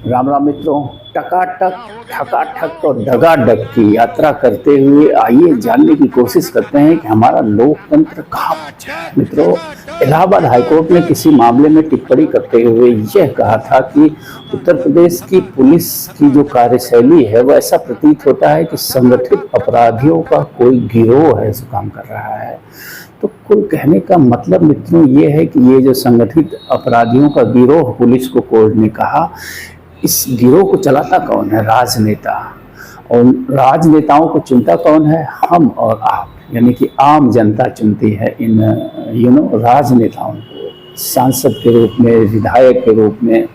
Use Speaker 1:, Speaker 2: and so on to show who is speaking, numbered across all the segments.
Speaker 1: राम राम मित्रों, टकाटक ठकाठक और डगाडग की यात्रा करते हुए आइए जानने की कोशिश करते हैं कि हमारा लोकतंत्र कहाँ पहुंचा है। मित्रों, इलाहाबाद हाईकोर्ट ने किसी मामले में टिप्पणी करते हुए यह कहा था कि उत्तर प्रदेश की पुलिस की जो कार्यशैली है वो ऐसा प्रतीत होता है कि संगठित अपराधियों का कोई गिरोह है जो काम कर रहा है। तो कुल कहने का मतलब मित्रों ये है कि ये जो संगठित अपराधियों का गिरोह पुलिस को कोर्ट ने कहा, इस गिरोह को चलाता कौन है? राजनेता। और राजनेताओं को चुनता कौन है? हम और आप, यानी कि आम जनता चुनती है इन राजनेताओं को, सांसद के रूप में, विधायक के रूप में।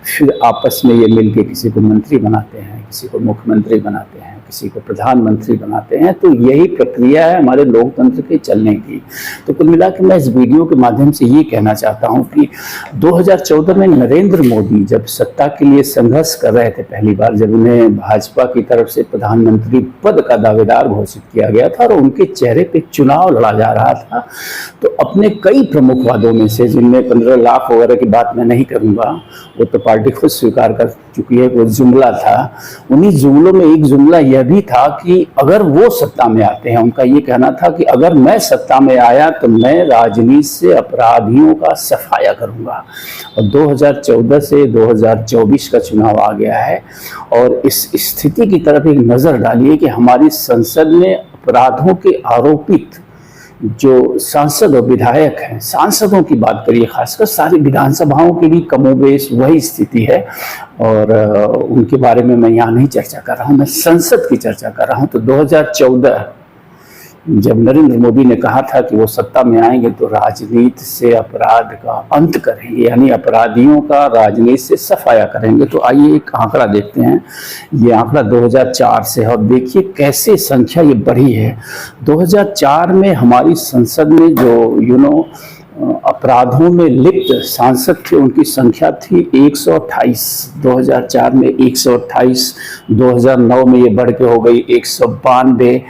Speaker 1: फिर आपस में ये मिलके किसी को मंत्री बनाते हैं, किसी को मुख्यमंत्री बनाते हैं, किसी को प्रधानमंत्री बनाते हैं। तो यही प्रक्रिया है हमारे लोकतंत्र के चलने की। तो कुल मिला के मैं इस वीडियो के माध्यम से ये कहना चाहता हूँ कि 2014 में नरेंद्र मोदी जब सत्ता के लिए संघर्ष कर रहे थे, पहली बार जब उन्हें भाजपा की तरफ से प्रधानमंत्री पद का दावेदार घोषित किया गया था और उनके चेहरे पे चुनाव लड़ा जा रहा था, तो अपने कई प्रमुख वादों में से, जिनमें 15 लाख वगैरह की बात मैं नहीं करूँगा, वो तो पार्टी खुद स्वीकार कर चुकी है, वो जुमला था। उन्हीं जुमलों में एक जुमला यह भी था कि अगर वो सत्ता में आते हैं, उनका ये कहना था कि अगर मैं सत्ता में आया तो मैं राजनीति से अपराधियों का सफाया करूंगा। और 2014 से 2024 का चुनाव आ गया है और इस स्थिति की तरफ एक नजर डालिए कि हमारी संसद में अपराधों के आरोपित जो सांसद और विधायक हैं, सांसदों की बात करिए, खासकर सारी विधानसभाओं की भी कमोबेश वही स्थिति है। और उनके बारे में मैं यहाँ नहीं चर्चा कर रहा हूँ, मैं संसद की चर्चा कर रहा हूँ। तो 2014 जब नरेंद्र मोदी ने कहा था कि वो सत्ता में आएंगे तो राजनीति से अपराध का अंत करेंगे, यानी अपराधियों का राजनीति से सफाया करेंगे। तो आइए एक आंकड़ा देखते हैं। ये आंकड़ा 2004 से है और देखिए कैसे संख्या ये बढ़ी है। 2004 में हमारी संसद में जो अपराधों में लिप्त सांसद थे, उनकी संख्या थी 128। 2004 में 128, 2009 में ये बढ़ के हो गई 192,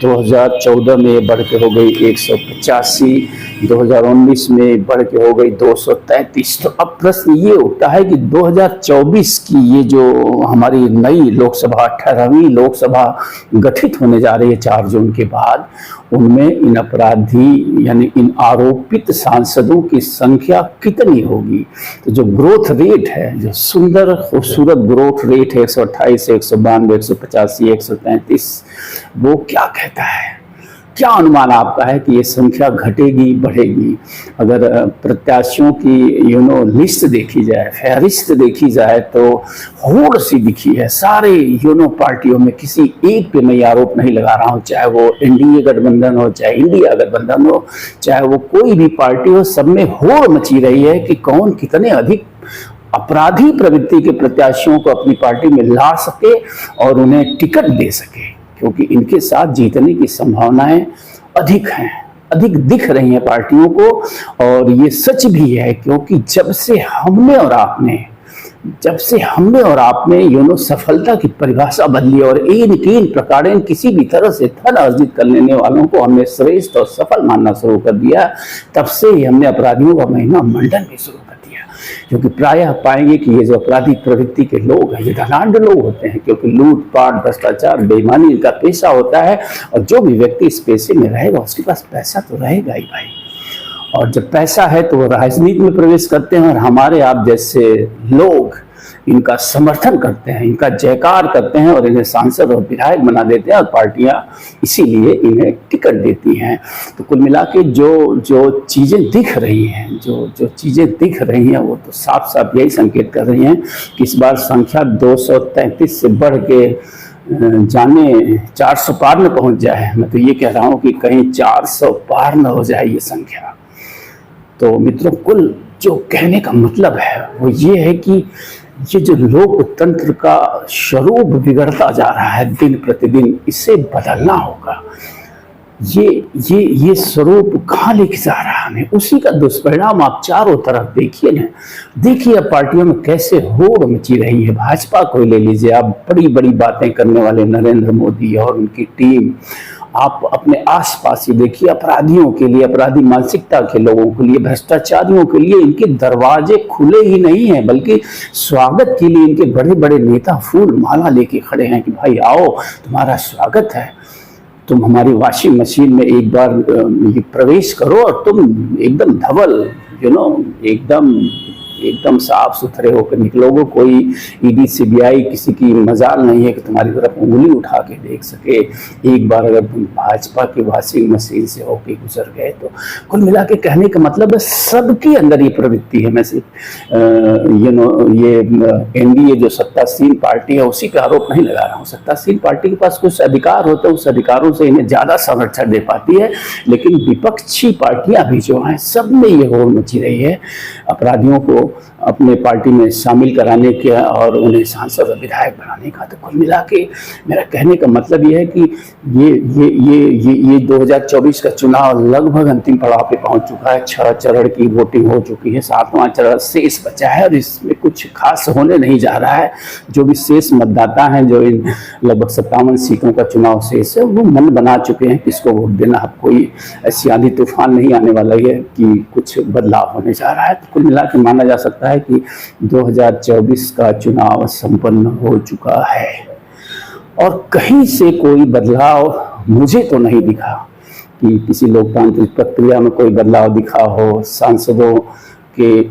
Speaker 1: 2014 में ये बढ़ के हो गई 185, 2019 में बढ़ के हो गई 233। तो अब प्रश्न ये उठता है कि 2024 की ये जो हमारी नई लोकसभा, 18वीं लोकसभा गठित होने जा रही है 4 जून के बाद, उनमें इन अपराधी यानी इन आरोपित सांसदों की संख्या कितनी होगी? तो जो ग्रोथ रेट है, जो सुंदर खूबसूरत ग्रोथ रेट है 128, 192, 185, 133, वो क्या कहता है? क्या अनुमान आपका है कि ये संख्या घटेगी, बढ़ेगी? अगर प्रत्याशियों की लिस्ट देखी जाए, फहरिस्त देखी जाए, तो होड़ सी दिखी है सारे पार्टियों में। किसी एक पे मैं आरोप नहीं लगा रहा हूँ, चाहे वो एनडीए गठबंधन हो, चाहे इंडिया गठबंधन हो, चाहे वो कोई भी पार्टी हो, सब में होड़ मची रही है कि कौन कितने अधिक अपराधी प्रवृत्ति के प्रत्याशियों को अपनी पार्टी में ला सके और उन्हें टिकट दे सके, क्योंकि इनके साथ जीतने की संभावनाएं अधिक हैं, अधिक दिख रही हैं पार्टियों को। और ये सच भी है क्योंकि जब से हमने और आपने सफलता की परिभाषा बदली और इन प्रकार किसी भी तरह से धन अर्जित कर लेने वालों को हमने श्रेष्ठ और सफल मानना शुरू कर दिया, तब से ही हमने अपराधियों का महिमा मंडन भी शुरू कर दिया। क्योंकि प्रायः पाएंगे कि ये जो अपराधिक प्रवृत्ति के लोग हैं, ये धनाढ्य लोग होते हैं, क्योंकि लूटपाट, भ्रष्टाचार, बेईमानी इनका पेशा होता है। और जो भी व्यक्ति इस पेशे में रहेगा उसके पास पैसा तो रहेगा ही भाई। और जब पैसा है तो वो राजनीति में प्रवेश करते हैं और हमारे आप जैसे लोग इनका समर्थन करते हैं, इनका जयकार करते हैं और इन्हें सांसद और विधायक बना देते हैं और पार्टियां इसीलिए इन्हें टिकट देती हैं। तो कुल मिला के जो चीज़ें दिख रही हैं, जो चीज़ें दिख रही हैं, वो तो साफ साफ यही संकेत कर रही हैं कि इस बार संख्या 233 से बढ़ के जाने 400 पार न पहुंच जाए। मैं तो ये कह रहा हूँ कि कहीं 400 पार न हो जाए ये संख्या। तो मित्रों, कुल जो कहने का मतलब है वो ये है कि ये जो लोकतंत्र का स्वरूप बिगड़ता जा रहा है दिन प्रतिदिन, इसे बदलना होगा। ये स्वरूप कहाँ लेके जा रहा है हमें, उसी का दुष्परिणाम आप चारों तरफ देखिए ना। देखिए अब पार्टियों में कैसे होड़ मची रही है। भाजपा को ले लीजिए आप, बड़ी बड़ी बातें करने वाले नरेंद्र मोदी और उनकी टीम। आप अपने आसपास ही देखिए, अपराधियों के लिए, अपराधी मानसिकता के लोगों के लिए, भ्रष्टाचारियों के लिए इनके दरवाजे खुले ही नहीं हैं, बल्कि स्वागत के लिए इनके बड़े बड़े नेता फूल माला लेके खड़े हैं कि भाई आओ, तुम्हारा स्वागत है, तुम हमारी वॉशिंग मशीन में एक बार ये प्रवेश करो और तुम एकदम धवल एकदम साफ सुथरे होकर निकलोगे। कोई ईडी सीबीआई किसी की मजाल नहीं है कि तुम्हारी तरफ उंगली उठा के देख सके। एक बार अगर तुम भाजपा की वॉशिंग मशीन से होके गुजर गए तो कुल मिला के कहने का मतलब है सबके अंदर ये प्रवृत्ति है। मैं सिर्फ ये एनडीए जो सत्तासीन पार्टी है उसी पे आरोप नहीं लगा रहा हूँ। सत्तासीन पार्टी के पास कुछ अधिकार होते हैं, उस अधिकारों से इन्हें ज्यादा संरक्षण दे पाती है, लेकिन विपक्षी पार्टियां भी जो हैं सब में ये होड़ मची रही है अपराधियों को अपने पार्टी में शामिल कराने के और उन्हें सांसद और विधायक बनाने का। तो कुल मिला के मेरा कहने का मतलब ये है कि ये 2024 का चुनाव लगभग अंतिम पड़ाव पे पहुंच चुका है। 6 चरण की वोटिंग हो चुकी है, 7वां चरण शेष बचा है और इसमें कुछ खास होने नहीं जा रहा है। जो भी शेष मतदाता हैं, जो इन लगभग 57 सीटों का चुनाव शेष है, वो मन बना चुके हैं किसको वोट देना। अब कोई ऐसी आंधी तूफान नहीं आने वाला है कि कुछ बदलाव होने जा रहा है। तो कुल मिला के माना जा सकता है कि 2024 का चुनाव संपन्न हो चुका है और कहीं से कोई बदलाव मुझे तो नहीं दिखा कि किसी लोकतांत्रिक प्रक्रिया में कोई बदलाव दिखा हो, सांसदों के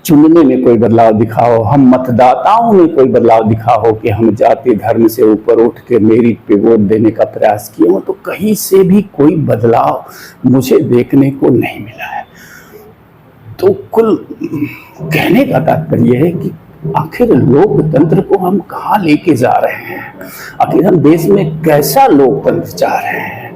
Speaker 1: चुनने में कोई बदलाव दिखा हो, हम मतदाताओं में कोई बदलाव दिखा हो कि हम जाति धर्म से ऊपर उठ के मेरिट पे वोट देने का प्रयास किए हो। तो कहीं से भी कोई बदलाव मुझे देखने को नहीं मिला है। तो कुल कहने का तात्पर्य है कि आखिर लोकतंत्र को हम कहाँ लेके जा रहे हैं, आखिर हम देश में कैसा लोकतंत्र चाह रहे हैं।